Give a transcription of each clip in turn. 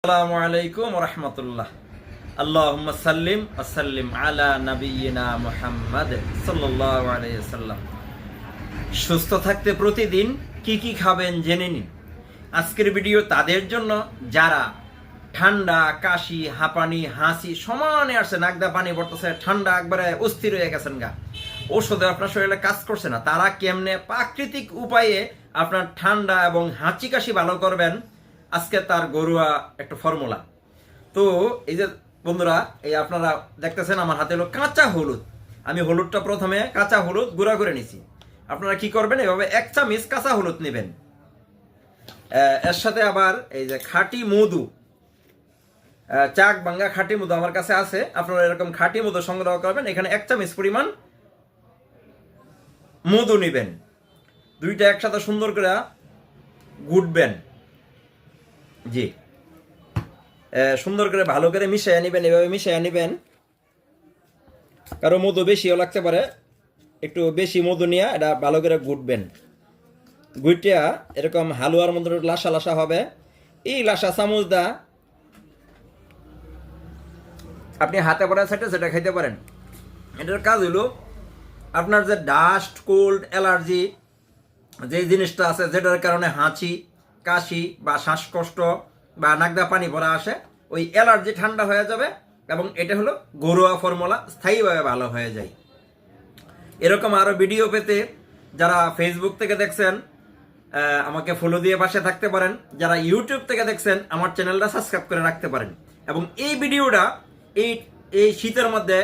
আসসালামু আলাইকুম ওয়া রাহমাতুল্লাহ। আল্লাহুম্মা সাল্লিম ওয়া সাল্লিম আলা নাবিয়িনা মুহাম্মাদ সাল্লাল্লাহু আলাইহি ওয়াসাল্লাম। সুস্থ থাকতে প্রতিদিন কি কি খাবেন জেনে নিন। আজকের ভিডিও তাদের জন্য যারা ঠান্ডা, কাশি, হাঁপানি, হাঁচি সমানে আসছে, নাকদা পানি পড়তেছে, ঠান্ডা একবারে অস্থির হয়ে গেছেন গা, ওষুধে আপনার শরীরে কাজ করছে না, তারা কেমনে প্রাকৃতিক উপায়ে আপনার ঠান্ডা এবং হাঁচি কাশি ভালো করবেন, আজকে তার ঘরোয়া একটা ফর্মুলা। তো এই যে বন্ধুরা, এই আপনারা দেখতেছেন আমার হাতে হলো কাঁচা হলুদ। আমি হলুদটা প্রথমে কাঁচা হলুদ গুঁড়া করে নিছি। আপনারা কি করবেন, এভাবে 1 চামচ কাঁচা হলুদ নেবেন। এর সাথে আবার এই যে খাঁটি মধু, চাক ভাঙ্গা খাঁটি মধু আমার কাছে আছে, আপনারা এরকম খাঁটি মধু সংগ্রহ করবেন। এখানে 1 চামচ পরিমাণ মধু নেবেন, দুইটা একসাথে সুন্দর করে গুটবেন। জি, সুন্দর করে ভালো করে মিশিয়ে নেবেন, এভাবে মিশিয়ে নেবেন। কারো মধু বেশিও লাগতে পারে, একটু বেশি মধু নিয়ে এটা ভালো করে গুটবেন। গুটিয়া এরকম হালুয়ার মধ্যে লাসা লাসা হবে। এই লাসা চামচ দা আপনি হাতে পড়া সেটা সেটা খাইতে পারেন। এটার কাজ হলো আপনার যে ডাস্ট, কোল্ড, অ্যালার্জি যে জিনিসটা আছে, যেটার কারণে হাঁচি, কাশি বা শ্বাসকষ্ট বা নাকদা পানি পড়া আসে, ওই অ্যালার্জি ঠান্ডা হয়ে যাবে এবং এটা হলো ঘরোয়া ফর্মুলা, স্থায়ীভাবে ভালো হয়ে যায়। এরকম আরও ভিডিও পেতে যারা ফেসবুক থেকে দেখছেন আমাকে ফলো দিয়ে পাশে থাকতে পারেন, যারা ইউটিউব থেকে দেখছেন আমার চ্যানেলটা সাবস্ক্রাইব করে রাখতে পারেন। এবং এই ভিডিওটা এই শীতের মধ্যে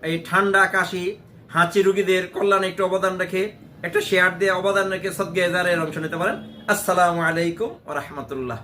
এই ঠান্ডা, কাশি, হাঁচি রুগীদের কল্যাণে একটু অবদান রেখে, একটা শেয়ার দিয়ে অবদান রেখে সদগায়ে জারিয়ার অংশ নিতে পারেন। আসসালামু আলাইকুম ওয়া রাহমাতুল্লাহ।